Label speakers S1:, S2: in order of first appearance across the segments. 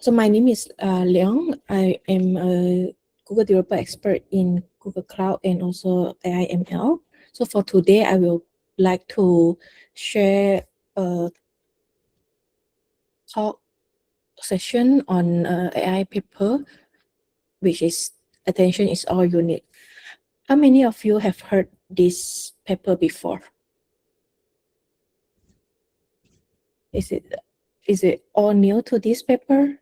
S1: So my name is Leong. I am a Google Developer Expert in Google Cloud and also AI ML. So for today, I will like to share a talk session on AI paper, which is Attention is All You Need. How many of you have heard this paper before? Is it all new to this paper?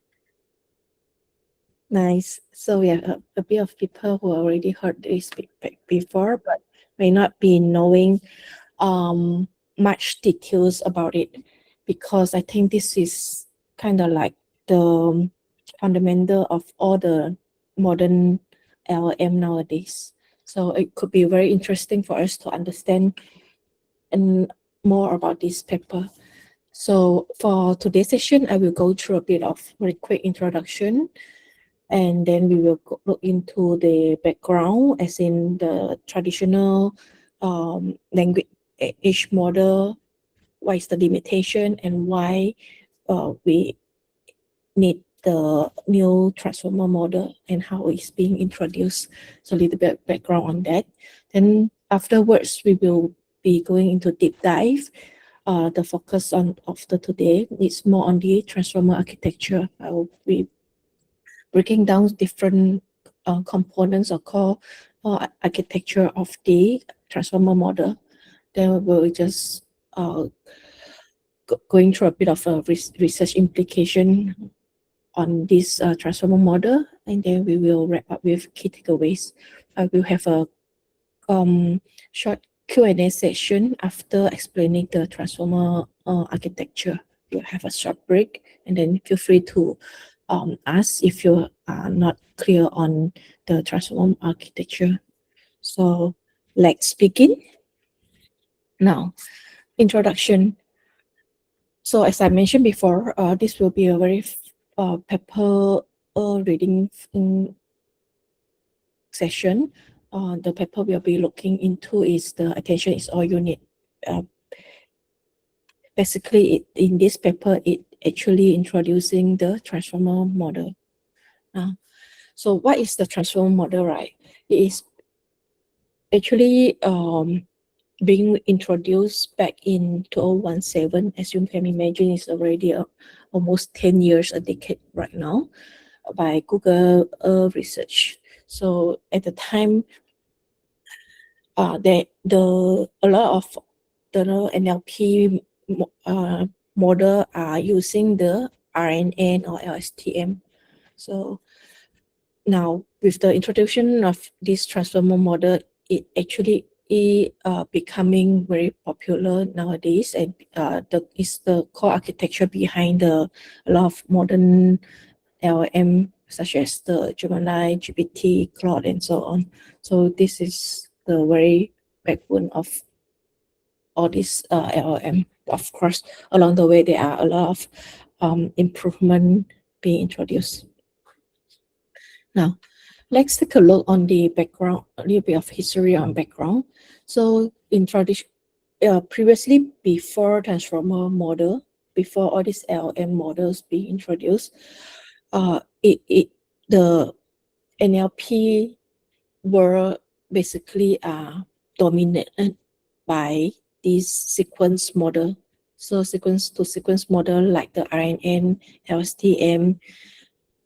S1: Nice. So we have a bit of people who already heard this before, but may not be knowing much details about it, because I think this is kind of like the fundamental of all the modern LLM nowadays. So it could be very interesting for us to understand and more about this paper. So for today's session, I will go through a bit of very quick introduction, and then we will look into the background, as in the traditional language model, what is the limitation, and why we need the new transformer model and how it's being introduced. So a little bit of background on that. Then afterwards, we will be going into deep dive. The focus of today is more on the transformer architecture. I will be breaking down different components or core architecture of the transformer model. Then we'll just going through a bit of a research implication on this transformer model, and then we will wrap up with key takeaways. I will have a short Q&A session after explaining the transformer architecture. We'll have a short break, and then feel free to ask if you are not clear on the transformer architecture. So let's begin. Now, introduction. So as I mentioned before, this will be a very paper reading session. The paper we'll be looking into is the Attention is All You Need. Basically, in this paper, it actually introducing the transformer model. So what is the transformer model, right? It is actually being introduced back in 2017. As you can imagine, it's already almost 10 years, a decade right now, by Google research. So at the time, a lot of the NLP model are using the RNN or LSTM. So now with the introduction of this transformer model, it actually is becoming very popular nowadays, and is the core architecture behind a lot of modern LLM, such as the Gemini, GPT, Claude, and so on. So this is the very backbone of all this LLM. Of course, along the way, there are a lot of improvement being introduced. Now, let's take a look on the background, a little bit of history on background. So in tradition, previously, before transformer model, before all these LLM models being introduced, the NLP were basically dominated by this sequence model. So sequence to sequence model like the RNN, LSTM,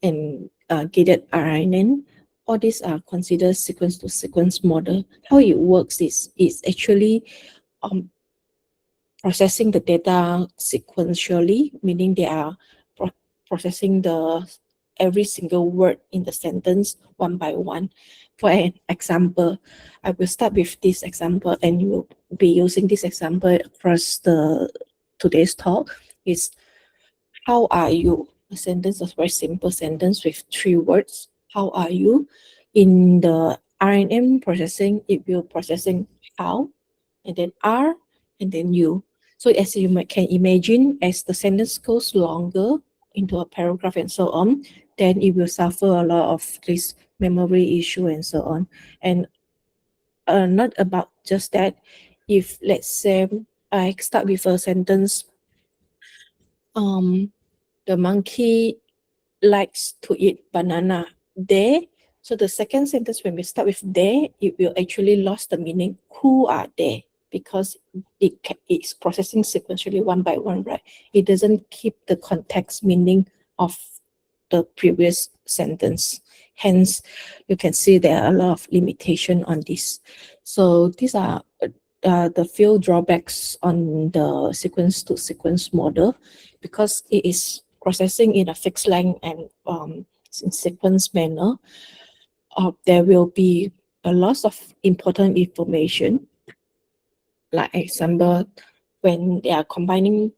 S1: and gated RNN, all these are considered sequence to sequence model. How it works is actually processing the data sequentially, meaning they are processing every single word in the sentence one by one. For an example, I will start with this example, and you will be using this example across today's talk. Is how are you? A sentence is a very simple sentence with 3 words. How are you? In the RNN processing, it will processing how, and then are, and then you. So as you can imagine, as the sentence goes longer into a paragraph and so on, then it will suffer a lot of this memory issue and so on. And not about just that. If let's say I start with a sentence, the monkey likes to eat banana. They. So the second sentence, when we start with they, it will actually lost the meaning. Who are they? Because it's processing sequentially one by one, right? It doesn't keep the context meaning of the previous sentence. Hence, you can see there are a lot of limitation on this. So these are the few drawbacks on the sequence to sequence model, because it is processing in a fixed length and in sequence manner. There will be a loss of important information. Like example, when they are combining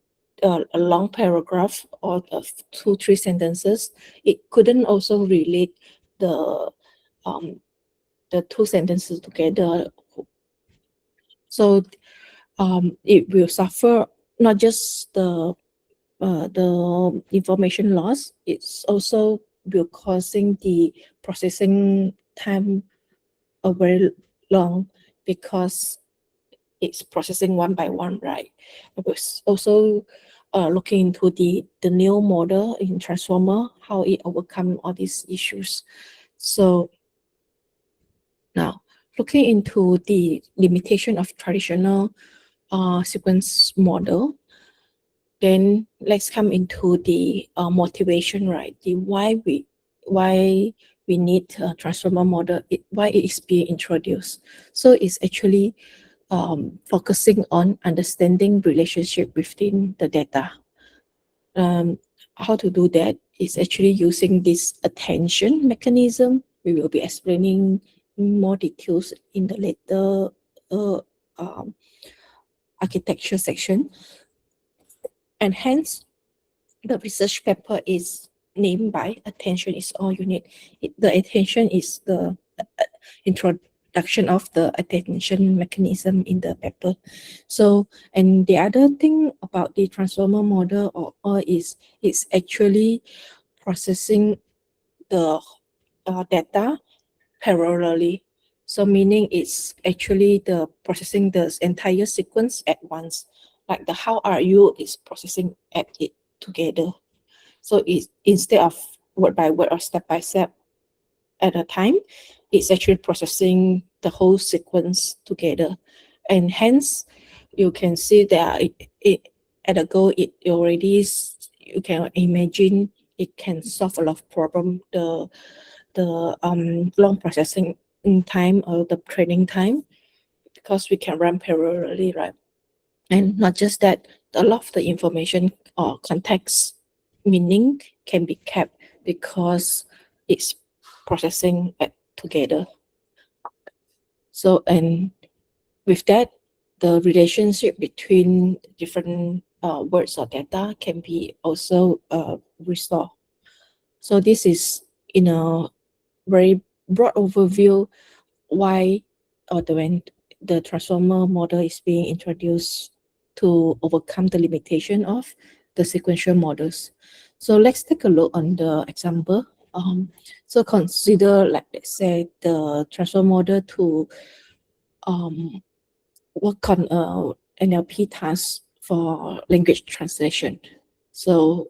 S1: a long paragraph or two, three sentences, it couldn't also relate the um, the two sentences together. So it will suffer not just the information loss, it's also will causing the processing time a very long, because it's processing one by one, right? I was also looking into the new model in transformer, how it overcome all these issues. So now, looking into the limitation of traditional sequence model, then let's come into the motivation, right? The why we need a transformer model, why it is being introduced. So it's actually focusing on understanding relationship within the data. How to do that is actually using this attention mechanism. We will be explaining more details in the later uh, um, architecture section. And hence, the research paper is named by attention is all you need. The attention is the introduction of the attention mechanism in the paper. So, and the other thing about the transformer model or is it's actually processing the data parallelly. So meaning it's actually the processing the entire sequence at once. Like the how are you is processing at it together. So it's instead of word by word or step by step at a time, it's actually processing the whole sequence together. And hence you can see that it at a go it already you can imagine it can solve a lot of problem. The long processing time or the training time, because we can run parallelly, right? And not just that, a lot of the information or context meaning can be kept because it's processing together. So, and with that, the relationship between different words or data can be also restored. So this is in a very broad overview why or when the transformer model is being introduced to overcome the limitation of the sequential models. So let's take a look on the example. So consider, like let's say, the transformer model to work on NLP task for language translation. So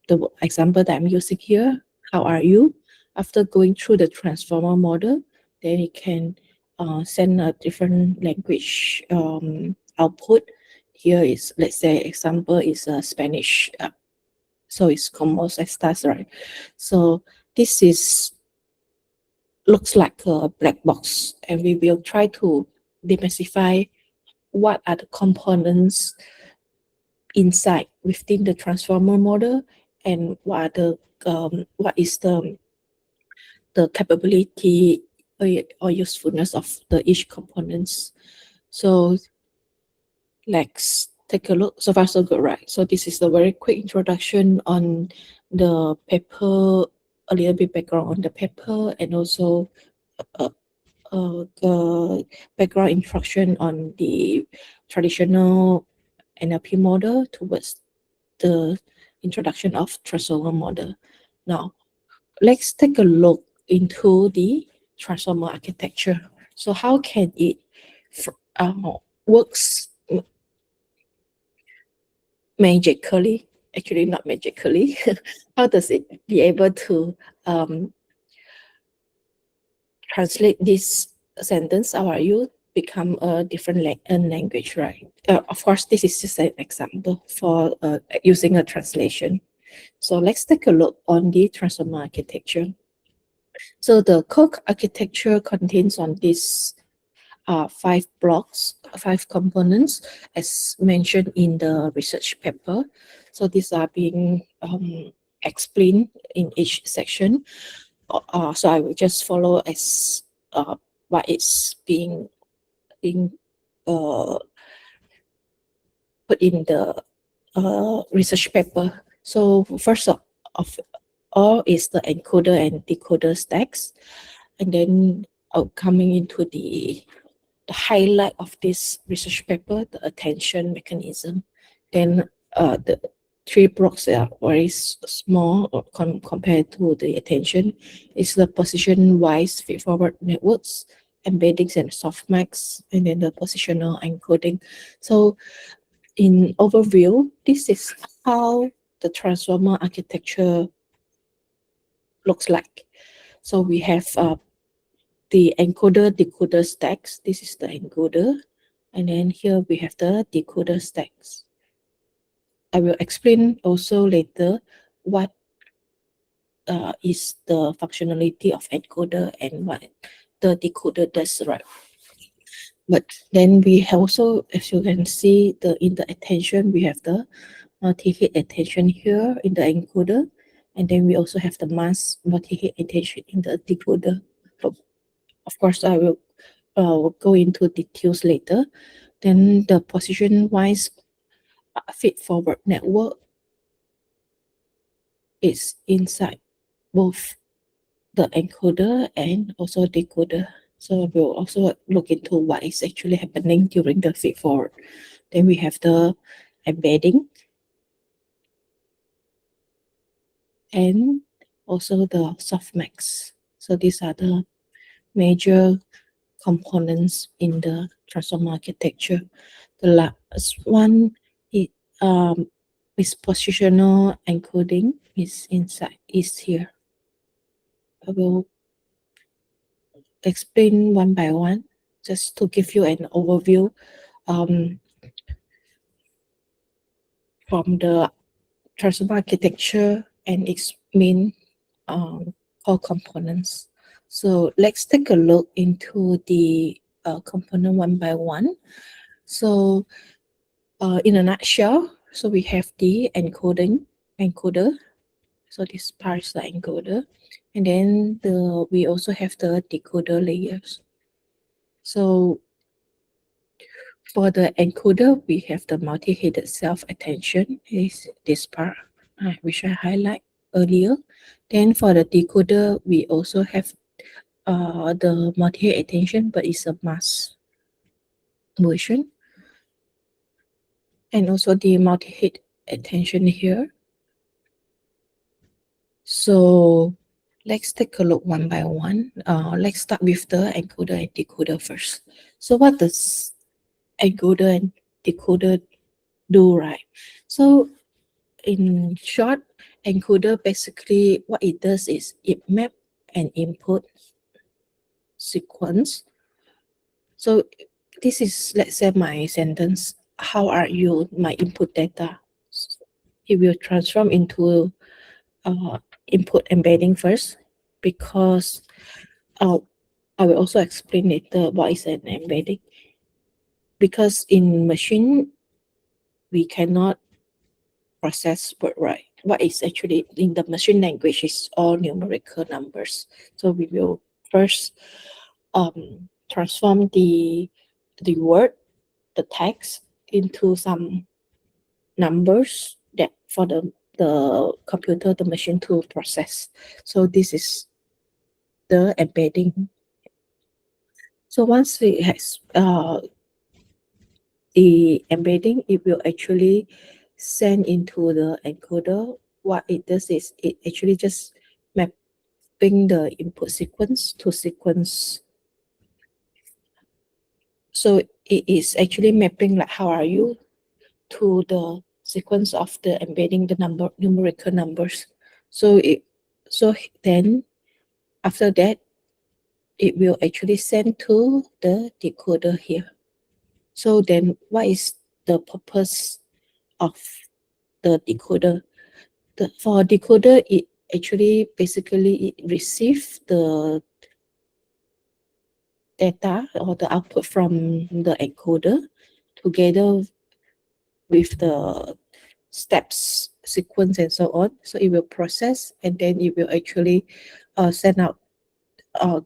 S1: the example that I'm using here, how are you? After going through the transformer model, then it can send a different language output. Here is, let's say, example is Spanish. So it's como estás, right? So this is looks like a black box, and we will try to demystify what are the components inside within the transformer model, and what is the capability or usefulness of the each components. So let's take a look. So far so good, right? So this is a very quick introduction on the paper, a little bit background on the paper, and also the background instruction on the traditional NLP model towards the introduction of transformer model. Now, let's take a look into the transformer architecture. So how can it works magically actually not magically. How does it be able to translate this sentence, how are you, become a different language, right? Of course, this is just an example for using a translation. So let's take a look on the transformer architecture. So the core architecture contains on this 5 blocks, 5 components, as mentioned in the research paper. So these are being explained in each section. So I will just follow as what is being uh, put in the research paper. So first of all is the encoder and decoder stacks, and then coming into the highlight of this research paper, the attention mechanism. Then the 3 blocks are very small compared to the attention. It's the position-wise feedforward networks, embeddings and softmax, and then the positional encoding. So in overview, this is how the transformer architecture looks like. So we have the encoder decoder stacks. This is the encoder, and then here we have the decoder stacks. I will explain also later what is the functionality of encoder and what the decoder does, right? But then we also, as you can see, in the attention, we have the multi-hit attention here in the encoder, and then we also have the mass multi-hit attention in the decoder. Of course, I will go into details later. Then the position-wise feed-forward network is inside both the encoder and also decoder. So we'll also look into what is actually happening during the feed-forward. Then we have the embedding and also the softmax. So these are the major components in the transformer architecture. The last one is positional encoding is here. I will explain one by one just to give you an overview from the transformer architecture and its main core components. So let's take a look into the component one by one. So in a nutshell, so we have the encoder. So this part is the encoder, and then we also have the decoder layers. So for the encoder, we have the multi-headed self-attention, is this part, which I highlight earlier. Then for the decoder, we also have the multi-head attention, but it's a mass version. And also the multi-head attention here. So let's take a look one by one. Let's start with the encoder and decoder first. So what does encoder and decoder do, right? So in short, encoder basically what it does is it map an input sequence. So this is, let's say, my sentence, how are you, my input data. It will transform into input embedding first, because I will also explain later what is an embedding. Because in machine, we cannot process word, right? What is actually in the machine language is all numerical numbers. So we will first transform the word, the text, into some numbers that for the computer, the machine to process. So this is the embedding. So once it has the embedding, it will actually send into the encoder. What it does is it actually just mapping the input sequence to sequence. So it is actually mapping like how are you to the sequence of the embedding the numerical numbers. So then after that, it will actually send to the decoder here. So then what is the purpose of the decoder? For decoder, it actually basically it receives the data or the output from the encoder together with the steps, sequence, and so on. So it will process and then it will actually send out,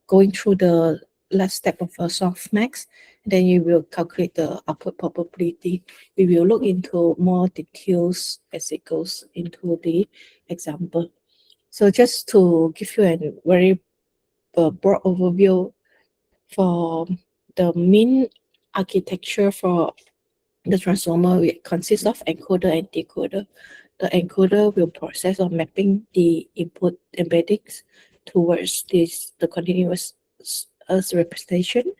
S1: going through the last step of a softmax. Then you will calculate the output probability. We will look into more details as it goes into the example. So just to give you a very broad overview for the main architecture for the transformer, it consists of encoder and decoder. The encoder will process or mapping the input embeddings towards the continuous representation.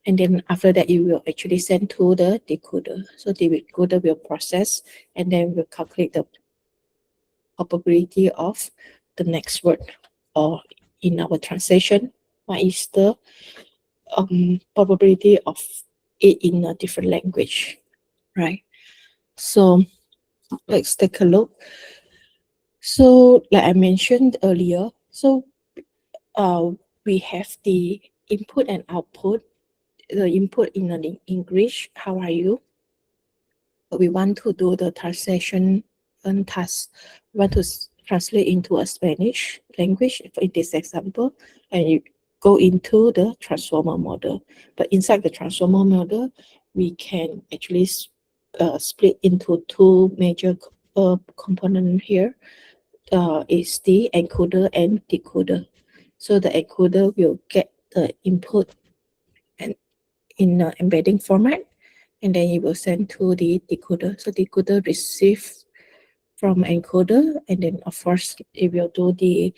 S1: And then after that, it will actually send to the decoder. So the decoder will process and then will calculate the probability of the next word, or in our translation, what is the probability of it in a different language, right? So let's take a look. So like I mentioned earlier, so we have the input and output. The input in English, how are you? We want to do the translation and task. We want to translate into a Spanish language in this example, and you go into the transformer model. But inside the transformer model, we can actually split into two major components here. Is the encoder and decoder. So the encoder will get the input and in embedding format, and then it will send to the decoder. So decoder receives from encoder, and then of course it will do the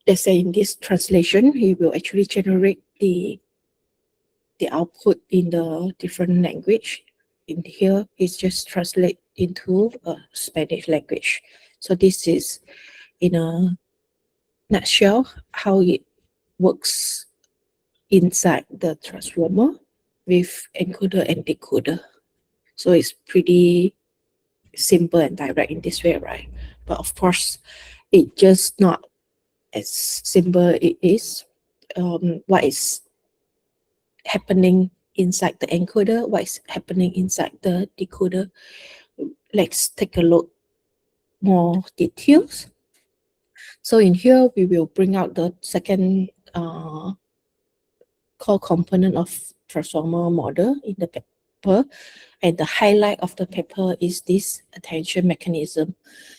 S1: let's say in this translation, it will actually generate the output in the different language. In here, it's just translate into a Spanish language. So this is in a nutshell how it works inside the transformer with encoder and decoder. So it's pretty simple and direct in this way, right? But of course, it just not as simple it is. What is happening inside the encoder, what is happening inside the decoder. Let's take a look more details. So in here, we will bring out the second core component of transformer model in the paper. And the highlight of the paper is this attention mechanism.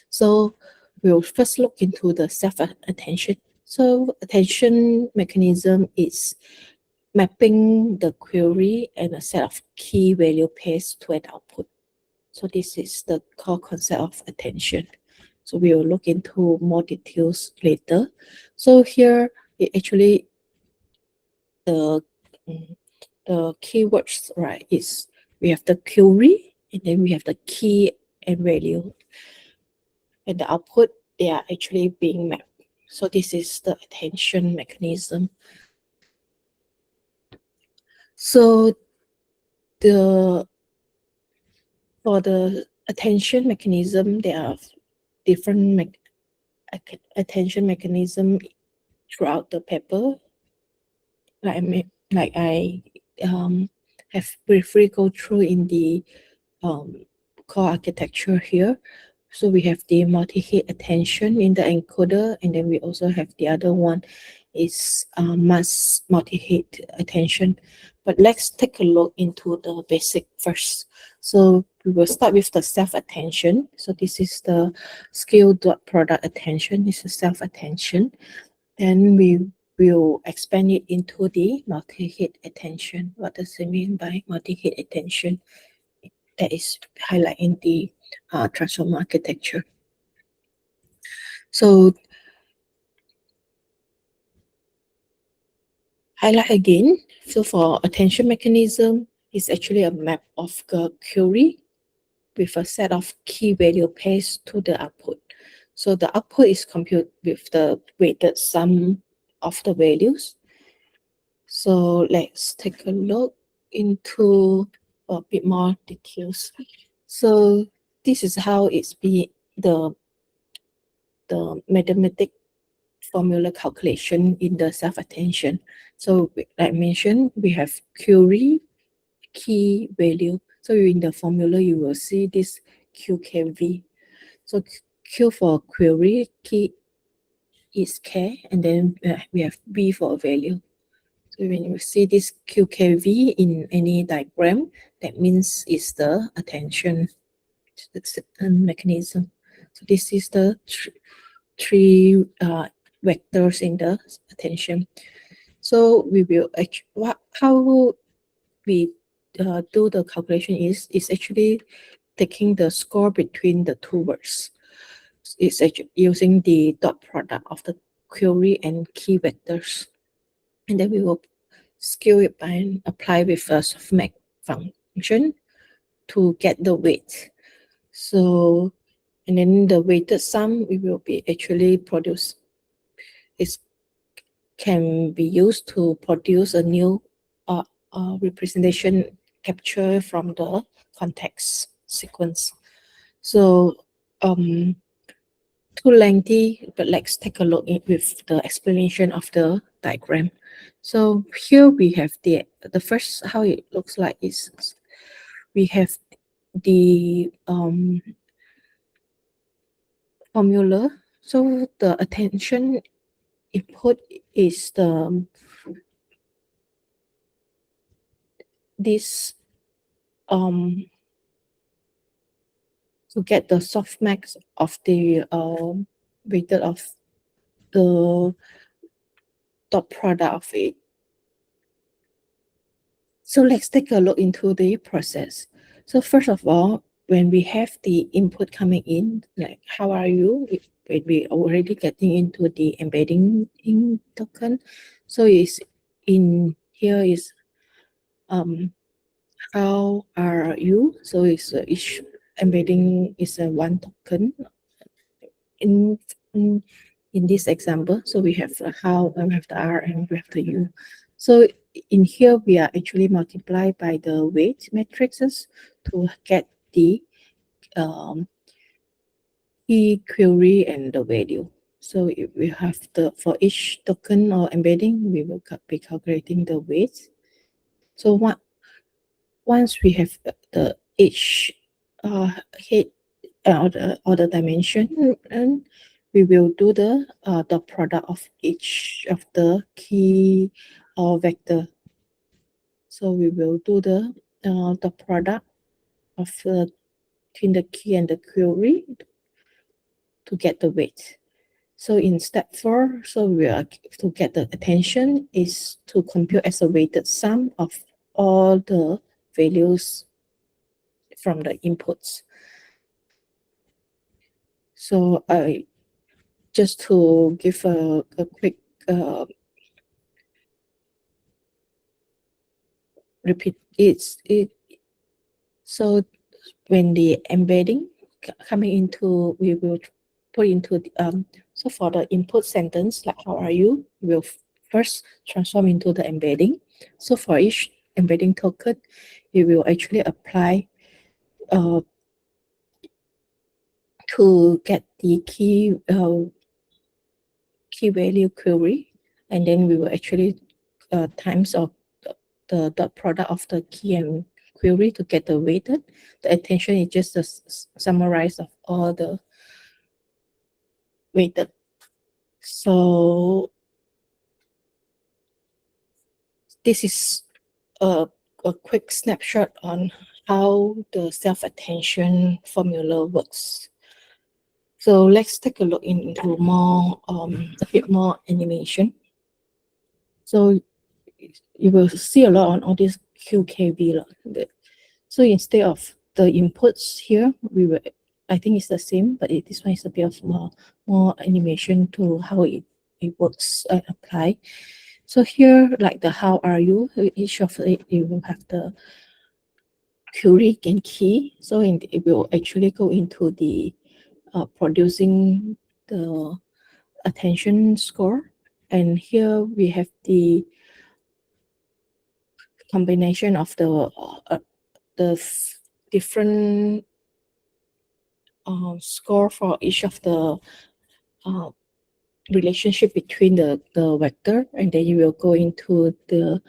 S1: So we'll first look into the self-attention. So attention mechanism is mapping the query and a set of key value pairs to an output. So this is the core concept of attention. So we will look into more details later. So here, it actually, the keywords, right, is we have the query, and then we have the key and value. And the output, they are actually being mapped. So this is the attention mechanism. So for the attention mechanism, there are different attention mechanism throughout the paper. Like I have briefly go through in the core architecture here. So we have the multi-hit attention in the encoder, and then we also have the other one is mass multi-hit attention. But let's take a look into the basic first. So we will start with the self-attention. So this is the skill dot product attention. This is self-attention. Then we will expand it into the multi-hit attention. What does it mean by multi-hit attention? That is highlighted in the transformer architecture. So highlight again. So for attention mechanism, is actually a map of the query with a set of key value passed to the output. So the output is computed with the weighted sum of the values. So let's take a look into a bit more details. So this is how it's be the mathematic formula calculation in the self-attention. So like I mentioned, we have query, key value. So in the formula, you will see this QKV. So Q for query, key is K, and then we have V for value. So when you see this QKV in any diagram, that means it's the attention mechanism. So this is the three vectors in the attention. So we will how we do the calculation is actually taking the score between the two words. It's actually using the dot product of the query and key vectors, and then we will scale it by and apply with a softmax function to get the weight. So, and then the weighted sum we will be actually produce. It can be used to produce a new representation capture from the context sequence. So, too lengthy, but let's take a look with the explanation of the diagram. So here we have the first how it looks like is we have the formula. So the attention input is this to get the softmax of the weighted of the dot product of it. So let's take a look into the process. So first of all, when we have the input coming in, like how are you? We already getting into the embedding in token. So is in here is how are you? So it's each embedding is a one token in in this example. So we have the how, and we have the R, and we have the U. So in here, we are actually multiplied by the weight matrices to get the key query and the value. So if we have the, for each token or embedding, we will be calculating the weight. So once we have the each head or the dimension, and we will do the product of each of the key or vector. So we will do the product of between the key and the query to get the weight. So in step 4, so we are to get the attention is to compute as a weighted sum of all the values from the inputs. So I just to give a quick repeat it. So when the embedding coming into, we will put into the, so for the input sentence like how are you, we will first transform into the embedding. So for each embedding token, we will actually apply to get the key value query, and then we will actually times of the dot product of the key and query to get the weighted. The attention is just a summarize of all the weighted. So this is a quick snapshot on how the self-attention formula works. So let's take a look into more a bit more animation. So you will see a lot on all this QKV. So instead of the inputs here, we will, I think it's the same, but this one is a bit of more animation to how it works apply. So here, like the how are you, each of it, you will have the query and key. So it will actually go into the producing the attention score. And here we have the combination of the different score for each of the relationship between the vector, and then you will go into the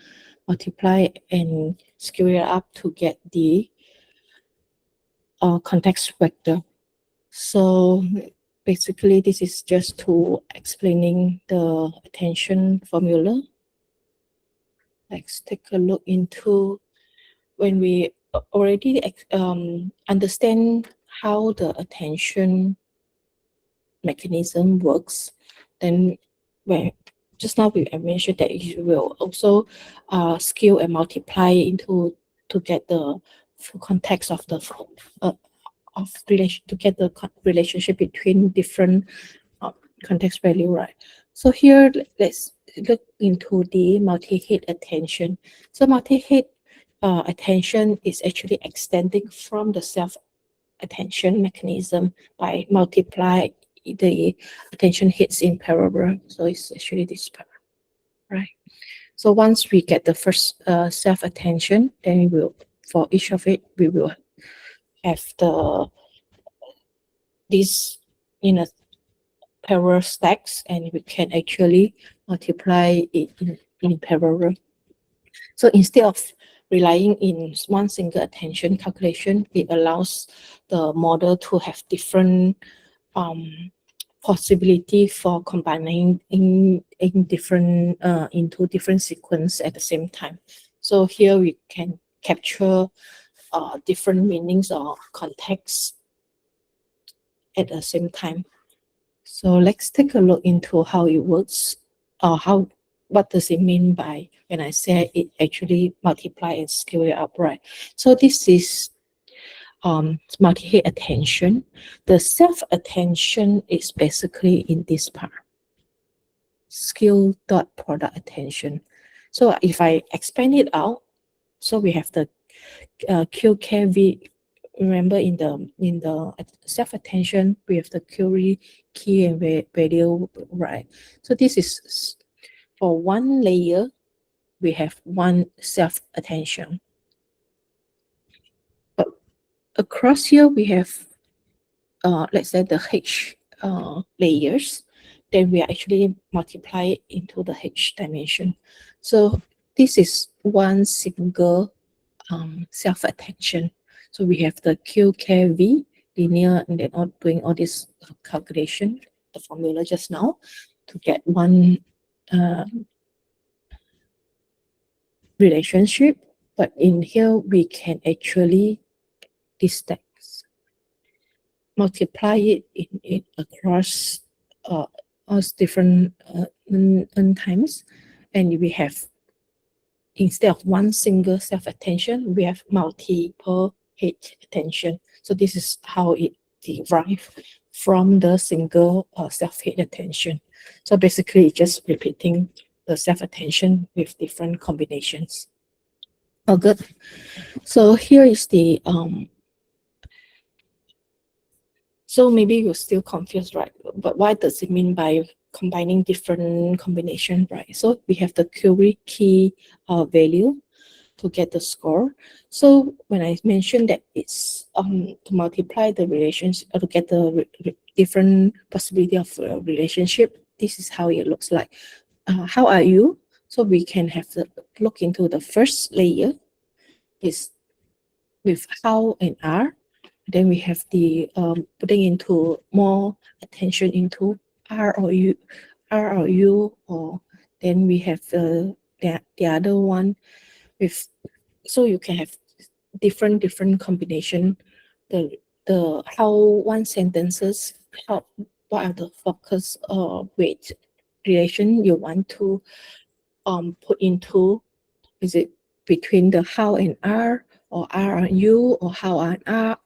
S1: multiply and scale it up to get the context vector. So basically this is just to explaining the attention formula. Let's take a look into when we already understand how the attention mechanism works, then when just now I mentioned that you will also scale and multiply into to get the full context of the relationship between different context value, right? So here let's look into the multi-hit attention. So multi-hit attention is actually extending from the self attention mechanism by multiply the attention hits in parallel. So it's actually this part, right? So once we get the first self attention, then we will, for each of it, we will have this in a parallel stacks, and we can actually multiply it in parallel. So instead of relying in one single attention calculation, it allows the model to have different possibility for combining in different into different sequence at the same time. So here we can capture different meanings or context at the same time. So let's take a look into how it works, or what does it mean by when I say it actually multiply and scale it up, right? So this is multi-hit attention. The self-attention is basically in this part, skill dot product attention. So if I expand it out, so we have the QKV. Remember in the self-attention, we have the query, key, and value, right? So this is for one layer, we have one self-attention. But across here, we have, let's say the H layers, then we are actually multiply into the H dimension. So this is one single self-attention. So we have the QKV linear, and then doing all this calculation, the formula just now, to get one relationship. But in here, we can actually distance, multiply it in across all different n times, and we have, instead of one single self-attention, we have multiple hit attention. So this is how it derives from the single self-hit attention. So basically, just repeating the self-attention with different combinations. Oh, good. So here is the so maybe you're still confused, right? But what does it mean by combining different combination, right? So we have the query key value to get the score. So when I mentioned that it's to multiply the relations, or to get the different possibility of relationship, this is how it looks like. How are you? So we can have the look into the first layer is with how and are. Then we have the putting into more attention into are or you, or then we have the other one with, so you can have different combination. The how one sentences, how, what are the focus weight relation you want to put into, is it between the how and are, or are and you, or how and are,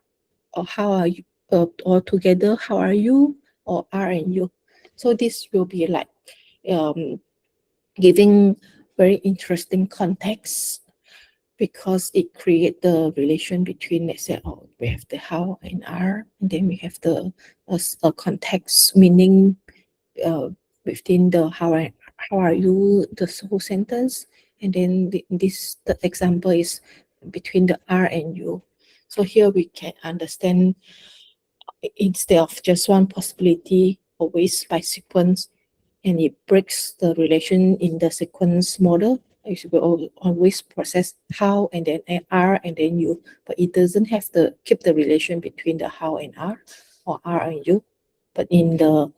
S1: or how are you, or together how are you, or are and you. So this will be like giving very interesting context because it creates the relation between, let's say, oh, we have the how and are, and then we have the context meaning within the how are you, the whole sentence, and then the example is between the are and you. So here we can understand, instead of just one possibility, always by sequence, and it breaks the relation in the sequence model. It will always process how and then are and then you, but it doesn't have to keep the relation between the how and are, or are and you. But in the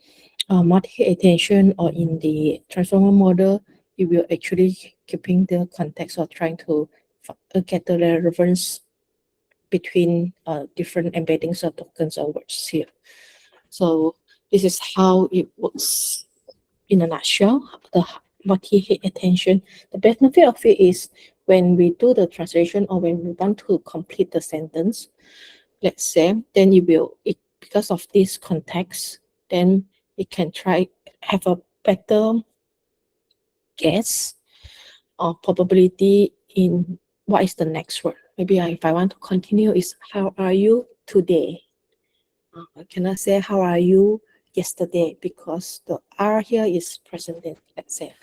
S1: multi-attention or in the transformer model, it will actually keeping the context or trying to get the relevance between different embeddings or tokens or words here. So this is how it works in a nutshell. The multi-hit attention. The benefit of it is when we do the translation or when we want to complete the sentence, let's say, then because of this context, then it can have a better guess or probability in what is the next word. Maybe if I want to continue, is how are you today? I cannot say how are you yesterday because the are here is present tense, let's say.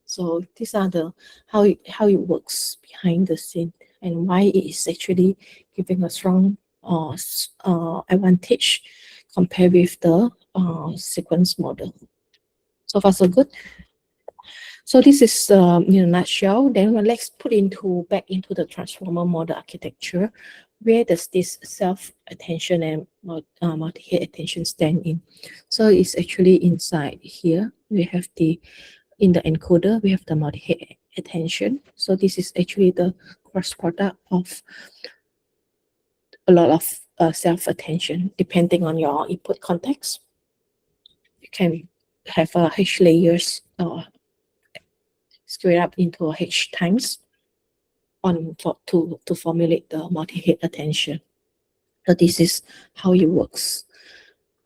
S1: So these are the how it works behind the scene and why it is actually giving a strong advantage compared with the sequence model. So far so good. So this is in a nutshell. Then let's put back into the transformer model architecture. Where does this self-attention and multi-hit attention stand in? So it's actually inside here. We have in the encoder, we have the multi-hit attention. So this is actually the cross product of a lot of self-attention, depending on your input context. You can have H layers squared up into H times to formulate the multi-hit attention. So this is how it works,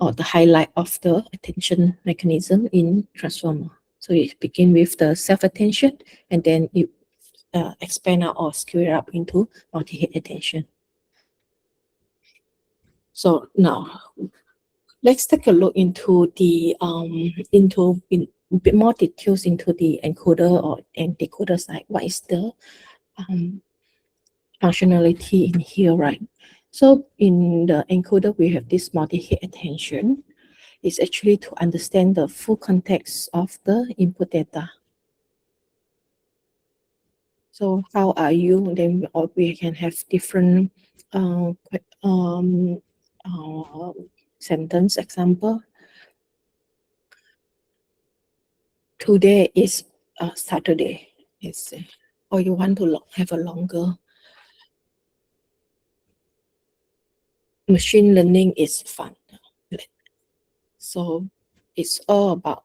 S1: or the highlight of the attention mechanism in transformer. So it begin with the self-attention, and then it expand out or square up into multi-hit attention. So now let's take a look into the in a bit more details into the encoder and decoder side. What is the functionality in here, right? So in the encoder, we have this multi-hit attention. It's actually to understand the full context of the input data. So how are you? Then we can have different sentence example. Today is Saturday. Or you want to have a longer. Machine learning is fun. So it's all about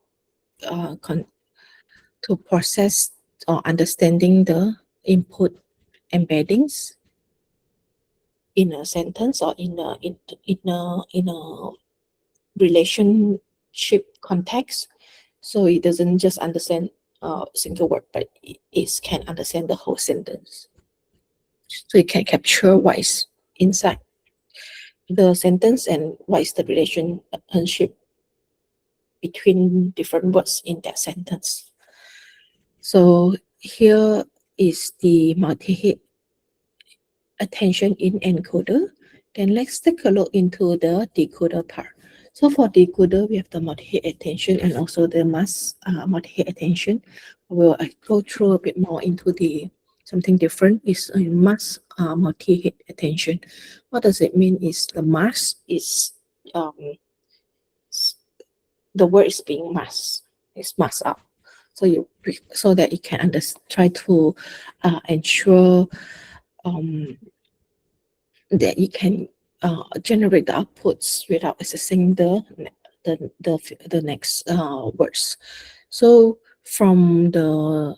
S1: to process or understanding the input embeddings in a sentence or in a relationship context. So it doesn't just understand a single word, but it can understand the whole sentence. So it can capture what is inside the sentence and what is the relationship between different words in that sentence. So here is the multi-hit attention in encoder. Then let's take a look into the decoder part. So for decoder, we have the multi-hit attention and also the mass multi-hit attention. We'll go through a bit more into something different is mass multi-hit attention. What does it mean is the mass is the word is being masked. It's masked up. So that it can try to ensure that it can generate the outputs without accessing the next words. So from the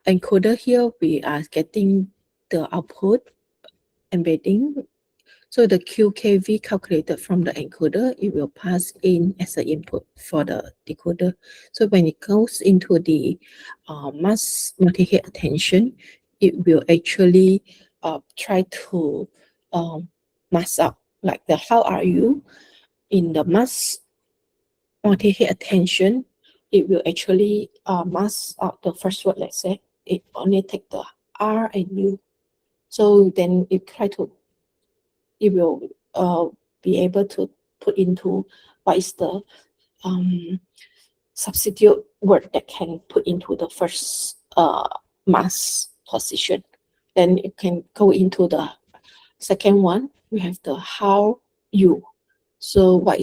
S1: encoder here, we are getting the output embedding. So the QKV calculated from the encoder, it will pass in as an input for the decoder. So when it goes into the mass multi-hit attention, it will actually try to mask out, like the how are you in the mask multi-hit attention. It will actually mask out the first word. Let's say it only take the R and U. So then it will be able to put into what is the substitute word that can put into the first mask position. Then it can go into the second one. We have the how you. So what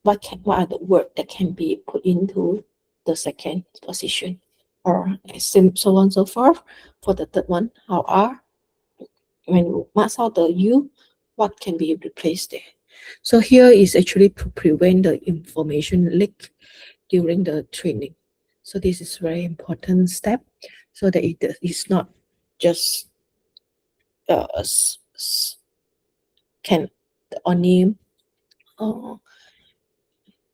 S1: are the word that can be put into the second position, or so on and so forth. For the third one, how are, when you mask out the you, what can be replaced there. So here is actually to prevent the information leak during the training. So this is very important step, so that it is not just can only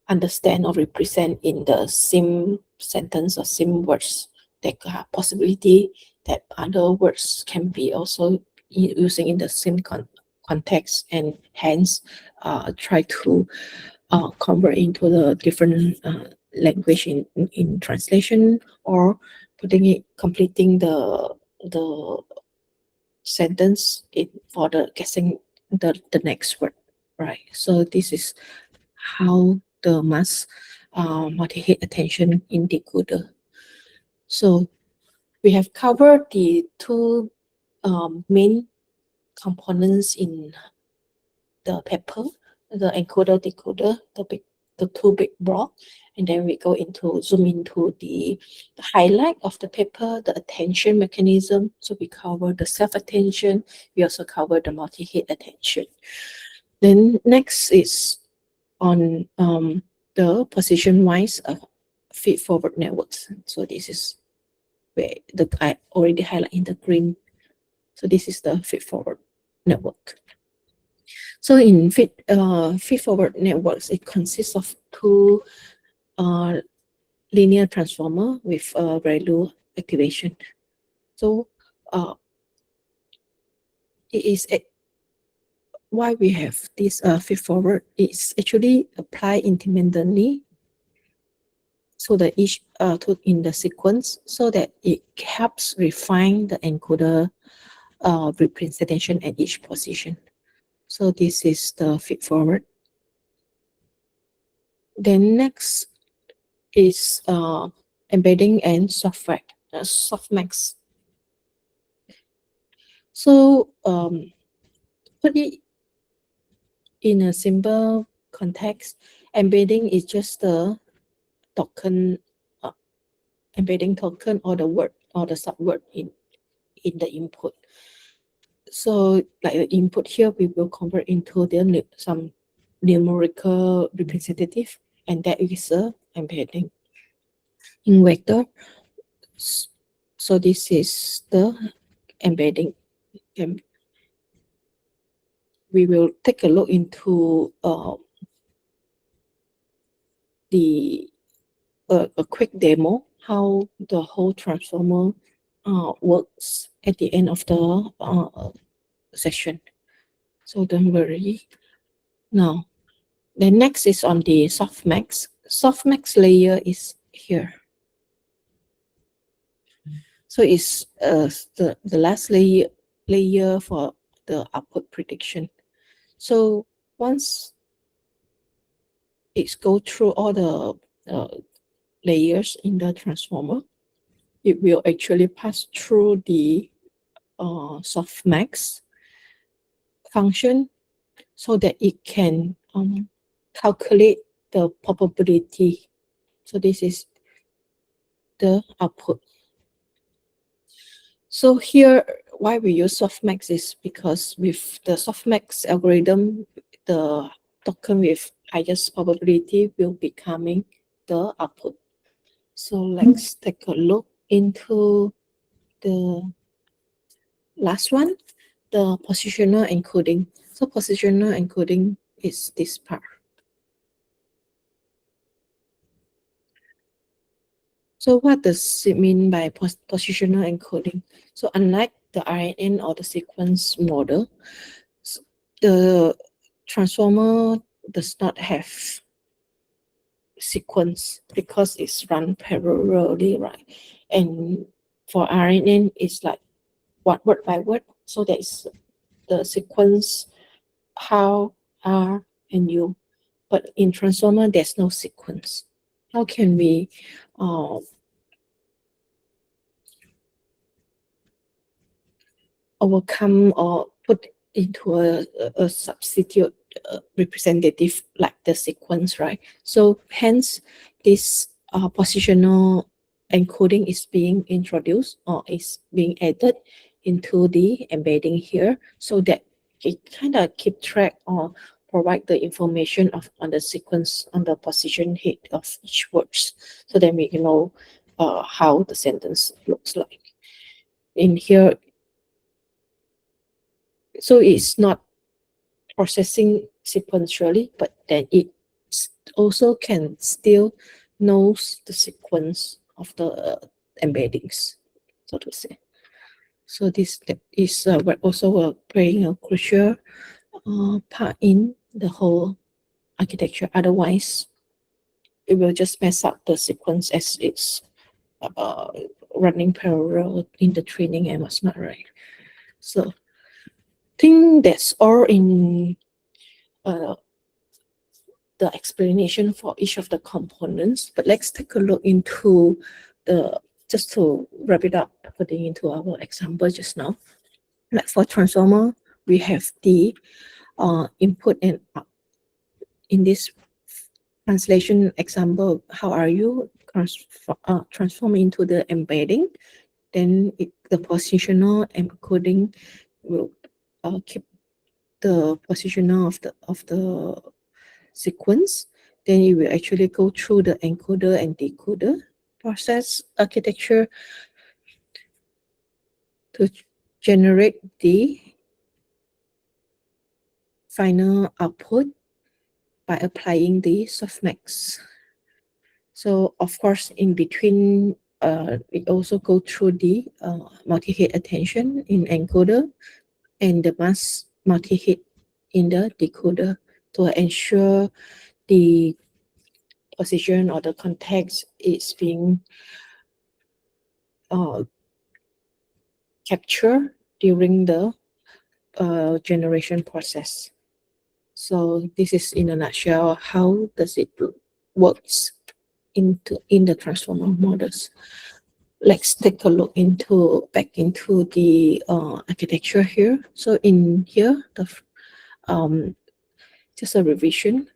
S1: understand or represent in the same sentence or same words. There are possibility that other words can be also using in the same context, and hence try to convert into the different language in translation, or completing the sentence for the guessing the next word, right? So this is how the mass multi-hit attention in decoder. So we have covered the two main components in the paper, the encoder decoder, the two big block, and then we go into zoom into the highlight of the paper, the attention mechanism. So we cover the self-attention, we also cover the multi-hit attention. Then next is on the position-wise feed-forward networks. So this is where I already highlight in the green. So this is the feed-forward network. So in feed-forward networks, it consists of two linear transformer with value activation. So it is why we have this feed-forward. It's actually applied independently, so that each in the sequence, so that it helps refine the encoder representation at each position. So this is the feed forward. Then next is embedding and softmax. So put it in a simple context, embedding is just the token, embedding token, or the word or the subword in the input. So like the input here, we will convert into some numerical representative, and that is a embedding in vector. So this is the embedding. And we will take a look into a quick demo how the whole transformer works at the end of the session. So don't worry. Now, the next is on the softmax. Softmax layer is here. So it's the last layer for the output prediction. So once it's go through all the layers in the transformer, it will actually pass through the softmax function, so that it can calculate the probability. So this is the output. So here, why we use softmax is because with the softmax algorithm, the token with highest probability will be coming the output. So let's take a look into the last one, the positional encoding. So positional encoding is this part. So what does it mean by positional encoding? So unlike the RNN or the sequence model, the transformer does not have sequence because it's run parallelly, right? And for RNN, it's like word by word. So there is the sequence how, R, and U. But in transformer, there's no sequence. How can we overcome or put into a substitute representative like the sequence, right? So hence this positional encoding is being introduced or is being added into the embedding here so that it kind of keep track or provide the information on the sequence on the position head of each words so that we know how the sentence looks like. In here, so it's not processing sequentially, but then it also can still knows the sequence of the embeddings, so to say. So this is also playing a crucial part in the whole architecture. Otherwise, it will just mess up the sequence as it's running parallel in the training and what's not, right? So I think that's all in the explanation for each of the components. But let's take a look into just to wrap it up, putting into our example just now. Like for transformer, we have the input and in this translation example, how are you transform into the embedding? Then the positional encoding will keep the positional of the sequence. Then you will actually go through the encoder and decoder process architecture to generate the final output by applying the softmax. So of course, in between, it also go through the multi-head attention in encoder and the mass multi-head in the decoder to ensure the position or the context is being captured during the generation process. So this is in a nutshell how does it works in the transformer models. Let's take a look back into the architecture here. So in here, just a revision,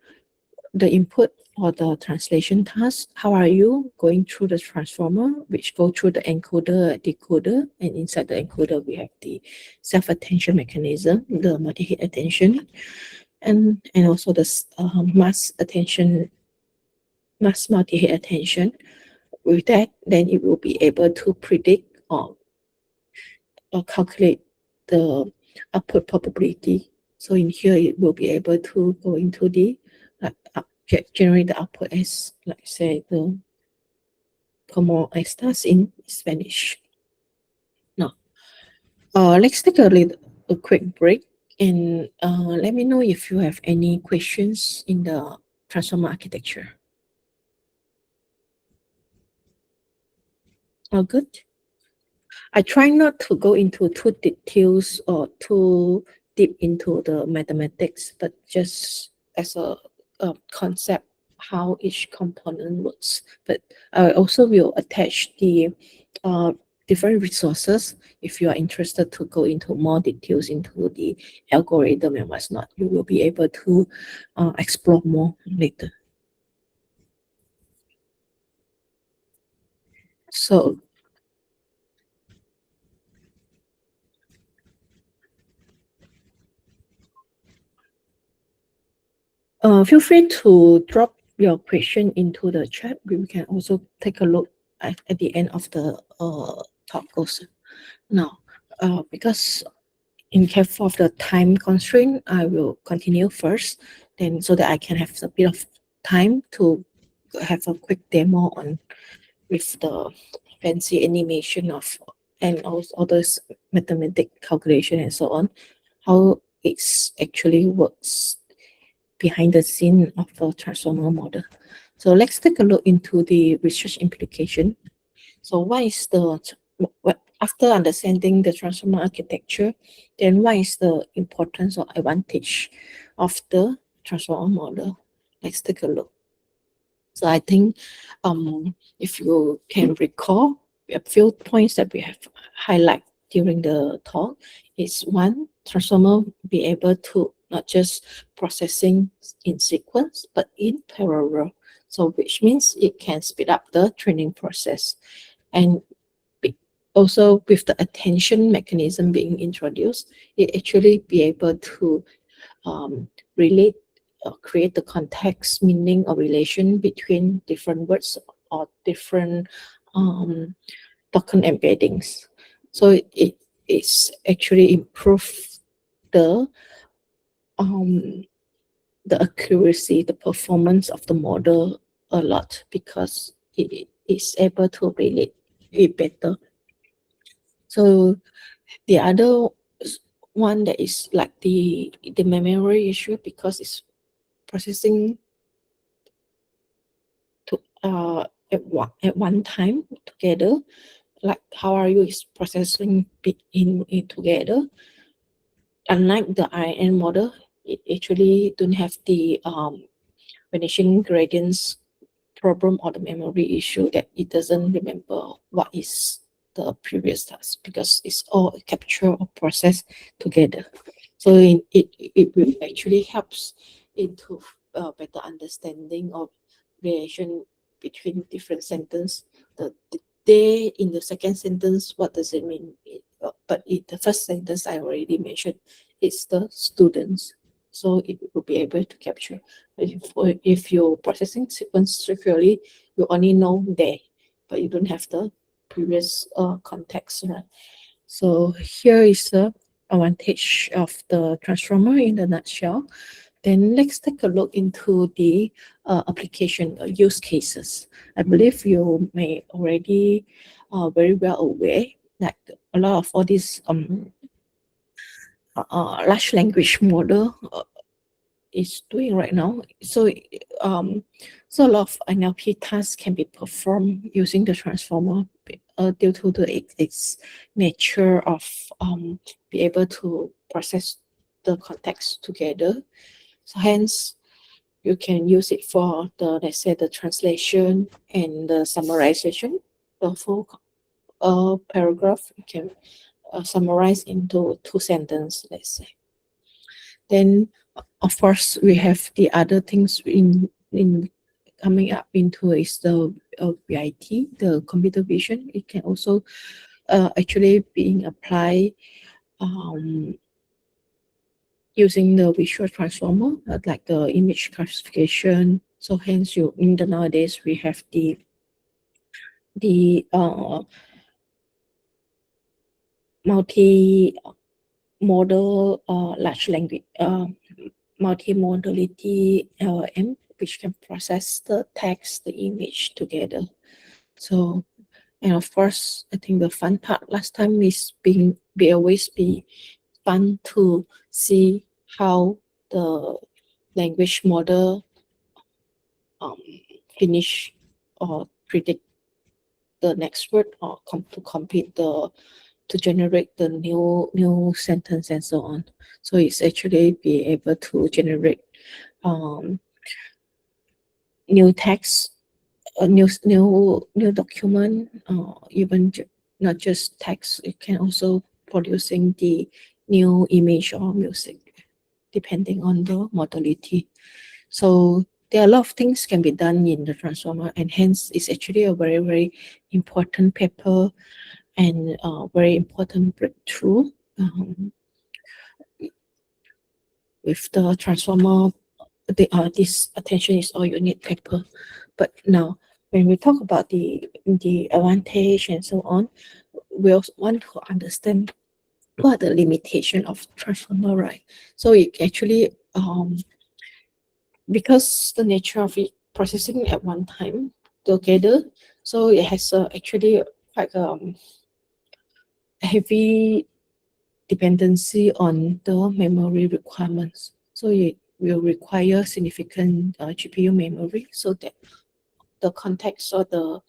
S1: the input or the translation task, how are you going through the transformer, which go through the encoder, decoder, and inside the encoder, we have the self-attention mechanism, the multi-head attention, and also the mass multi-head attention. With that, then it will be able to predict or calculate the output probability. So in here, it will be able to go into the generate the output as, like say, the como estas in Spanish. Now, let's take a quick break and let me know if you have any questions in the transformer architecture. All good? I try not to go into too details or too deep into the mathematics, but just as a concept how each component works. But I also will attach the different resources if you are interested to go into more details into the algorithm and what's not. You will be able to explore more later. So feel free to drop your question into the chat. We can also take a look at the end of the talk also. Now, because in care of the time constraint, I will continue first, then so that I can have a bit of time to have a quick demo on with the fancy animation of and also all those mathematic calculation and so on, how it's actually works behind the scene of the transformer model. So let's take a look into the research implication. So what is the after understanding the transformer architecture, then what is the importance or advantage of the transformer model? Let's take a look. So I think if you can recall a few points that we have highlighted during the talk is one, transformer be able to not just processing in sequence, but in parallel. So which means it can speed up the training process. And also with the attention mechanism being introduced, it actually be able to relate create the context, meaning, or relation between different words or different token embeddings. So it's actually improve the um, the accuracy, the performance of the model a lot because it is able to relate it better. So the other one that is like the memory issue because it's processing to at one time together, like how are you is processing in together. Unlike the IN model, it actually don't have the vanishing gradients problem or the memory issue that it doesn't remember what is the previous task because it's all capture or process together. So it will actually helps into better understanding of relation between different sentence. The they in the second sentence, what does it mean? But in the first sentence, I already mentioned, it's the students. So it will be able to capture. If you're processing sequence trivially, you only know they, but you don't have the previous context, right? So here is the advantage of the transformer in a nutshell. Then let's take a look into the application use cases. I believe you may already very well aware that a lot of all these large language model is doing right now. So so a lot of NLP tasks can be performed using the transformer due to its nature of be able to process the context together. So hence you can use it for the, let's say, the translation and the summarization. The full paragraph you can summarize into 2 sentences, let's say. Then of course we have the other things in coming up into is the VIT, the computer vision. It can also actually being applied using the visual transformer, like the image classification. So hence you in the nowadays we have the multi-modal large language multimodality LLM, which can process the text, the image together. So, and of course, I think the fun part last time is be always be fun to see how the language model finish or predict the next word or to complete the to generate the new sentence and so on. So it's actually be able to generate new text, a new document, even not just text. It can also producing the new image or music, depending on the modality. So there are a lot of things can be done in the transformer, and hence it's actually a very important paper and very important breakthrough with the transformer. This attention is all you need paper. But now when we talk about the advantage and so on, we also want to understand what are the limitation of transformer, right? So it actually because the nature of it processing at one time together, so it has actually quite heavy dependency on the memory requirements. So it will require significant GPU memory so that the context or the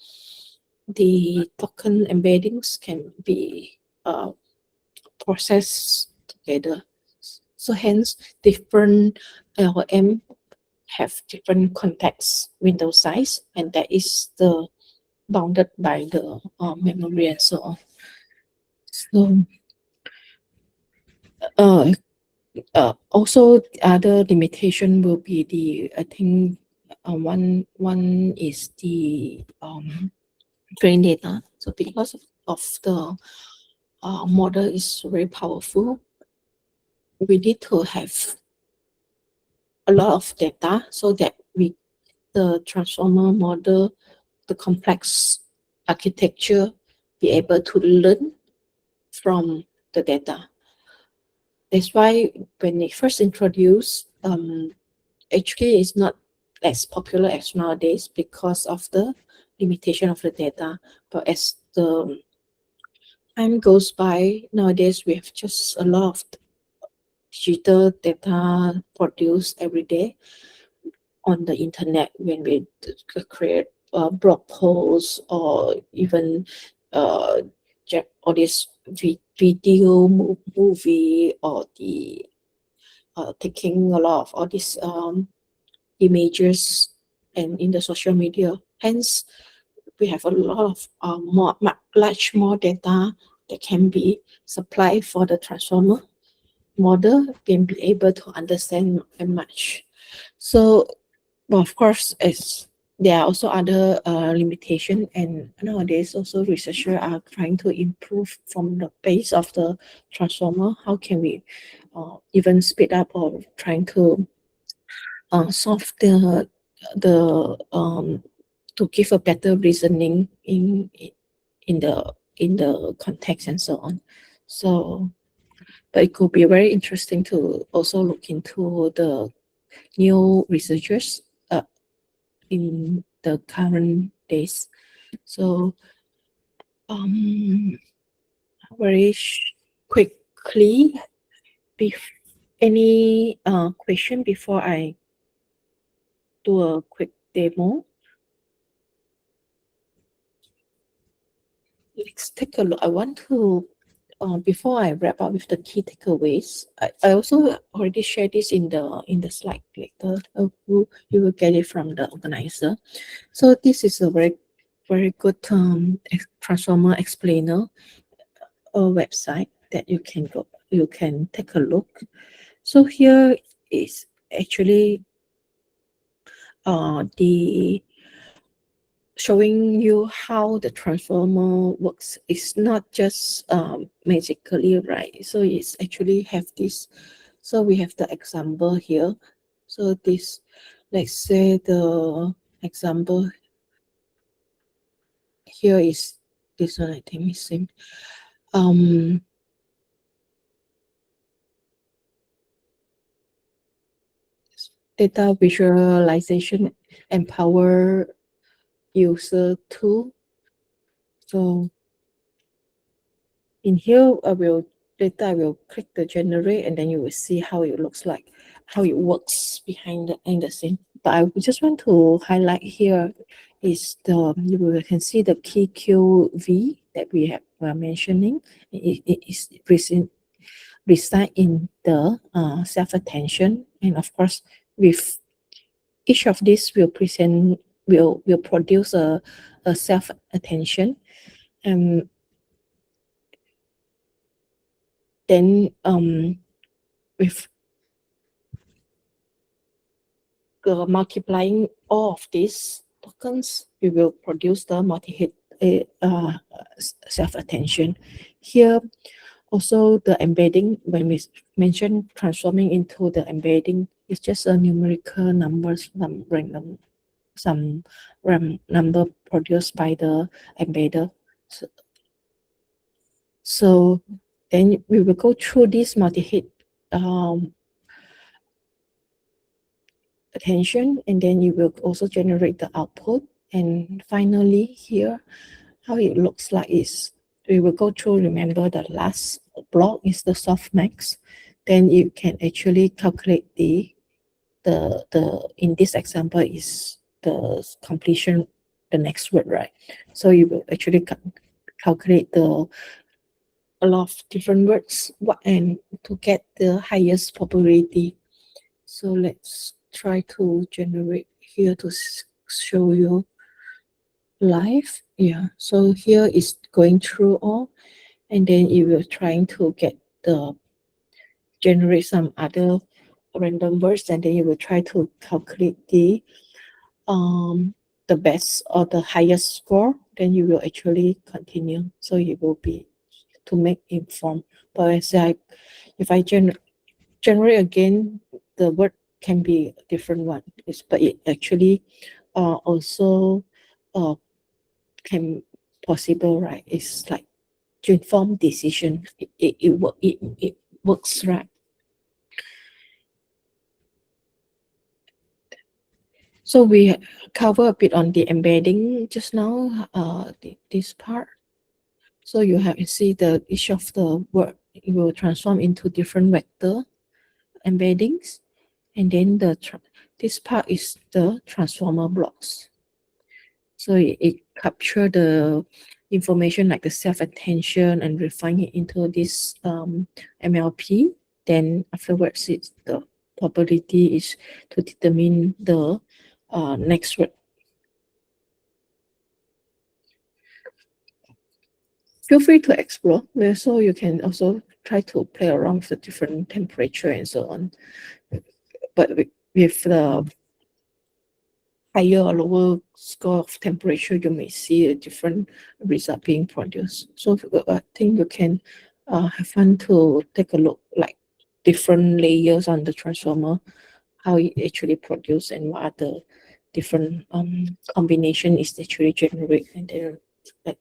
S1: token embeddings can be processed together. So hence, different LM have different context window size, and that is the bounded by the memory and so on. So also other limitation will be the, I think one is the train data. So because of the model is very powerful, we need to have a lot of data so that the transformer model, the complex architecture, be able to learn from the data. That's why when it first introduced, HK is not as popular as nowadays because of the limitation of the data. But as the time goes by, nowadays we have just a lot of digital data produced every day on the internet when we create blog posts or even uh, all this video movie or the taking a lot of all these images and in the social media. Hence, we have a lot of more data that can be supplied for the transformer model can be able to understand much. So, but of course, as there are also other limitation, and nowadays also researchers are trying to improve from the base of the transformer. How can we even speed up or trying to solve the to give a better reasoning in the context and so on. So, but it could be very interesting to also look into the new researchers in the current days. So, um, very quickly, any question before I do a quick demo? Let's take a look. I want to, before I wrap up with the key takeaways, I also already shared this in the slide later. You will get it from the organizer. So this is a very good transformer explainer website that you can take a look. So here is actually the showing you how the transformer works. It's not just magically right. So it's actually have this. So we have the example here. So this, let's say the example here is this one. I think missing. Data visualization empower user tool. So in here, I will click the generate, and then you will see how it looks like, how it works behind the scene. But I just want to highlight here is you can see the key QV that we were mentioning. It is reside in the self-attention, and of course, with each of these will produce a self-attention, and then with multiplying all of these tokens, we will produce the multi-hit self-attention. Here, also the embedding, when we mention transforming into the embedding, it's just a numerical numbers, some number produced by the embedder. So then we will go through this multi-hit attention, and then you will also generate the output. And finally here, how it looks like is we will go through, remember the last block is the softmax. Then you can actually calculate the in this example is the completion, the next word, right? So you will actually calculate a lot of different words and to get the highest probability. So let's try to generate here to show you live. Yeah, so here is going through all, and then you will trying to get the generate some other random words, and then you will try to calculate the best or the highest score. Then you will actually continue. So it will be to make informed. But if I generate again, the word can be a different one. But it actually also can possible, right? It's like to inform decision. It works, right? So we cover a bit on the embedding just now, this part. So you have see each of the word, it will transform into different vector embeddings, and then this part is the transformer blocks. So it capture the information like the self-attention and refine it into this MLP. Then afterwards, the probability is to determine the next word. Feel free to explore. So you can also try to play around with the different temperature and so on. But with the higher or lower score of temperature, you may see a different result being produced. So I think you can have fun to take a look, like different layers on the transformer, how it actually produce and what are the different combination is actually generate, and then like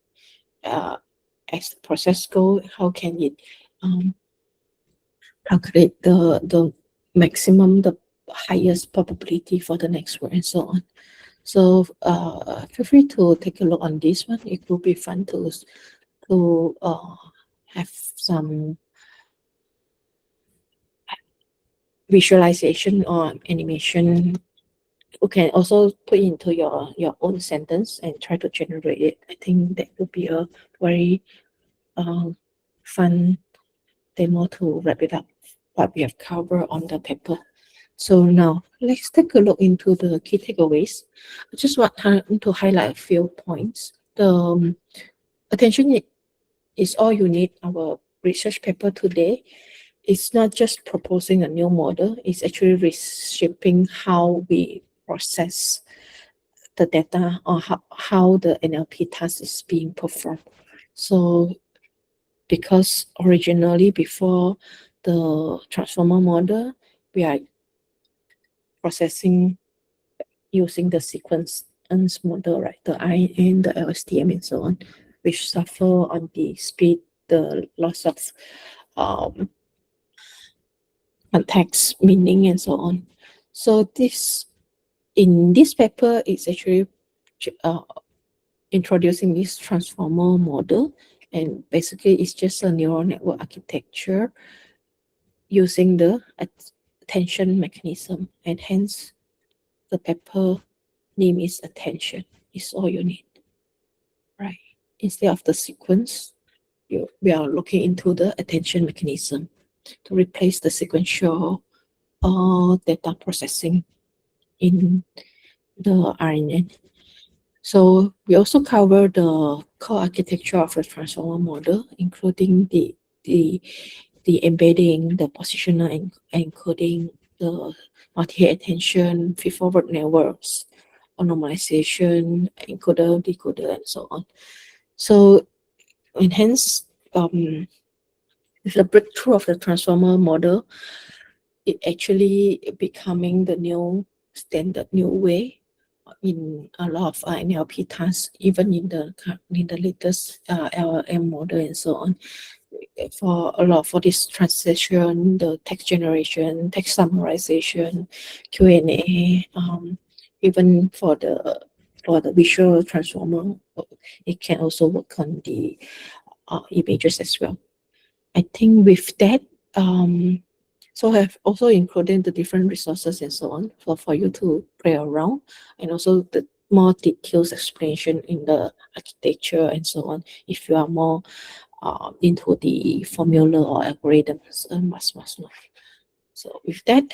S1: as the process go, how can it calculate the maximum, the highest probability for the next word and so on. So feel free to take a look on this one. It will be fun to have some visualization or animation. You can also put into your own sentence and try to generate it. I think that would be a very fun demo to wrap it up what we have covered on the paper. So now let's take a look into the key takeaways. I just want to highlight a few points. The attention is all you need. Our research paper today is not just proposing a new model, it's actually reshaping how we process the data or how the NLP task is being performed. So because originally before the transformer model, we are processing using the sequence model, right? The IN, the LSTM, and so on, which suffer on the speed, the loss of context, meaning, and so on. So in this paper, it's actually introducing this transformer model, and basically it's just a neural network architecture using the attention mechanism, and hence the paper name is attention. Is all you need, right? Instead of the sequence, we are looking into the attention mechanism to replace the sequential data processing in the RNN. So we also cover the core architecture of the transformer model, including the embedding, the positional encoding, the multi-head attention, feed-forward networks, normalization, encoder, decoder, and so on. So, and hence, with the breakthrough of the transformer model, it actually becoming the new standard, new way in a lot of NLP tasks, even in the latest LLM model and so on. For this translation, the text generation, text summarization, Q&A, even for the visual transformer, it can also work on the images as well. I think with that, so I have also included the different resources and so on for you to play around, and also the more details explanation in the architecture and so on. If you are more into the formula or algorithms, must know. So with that,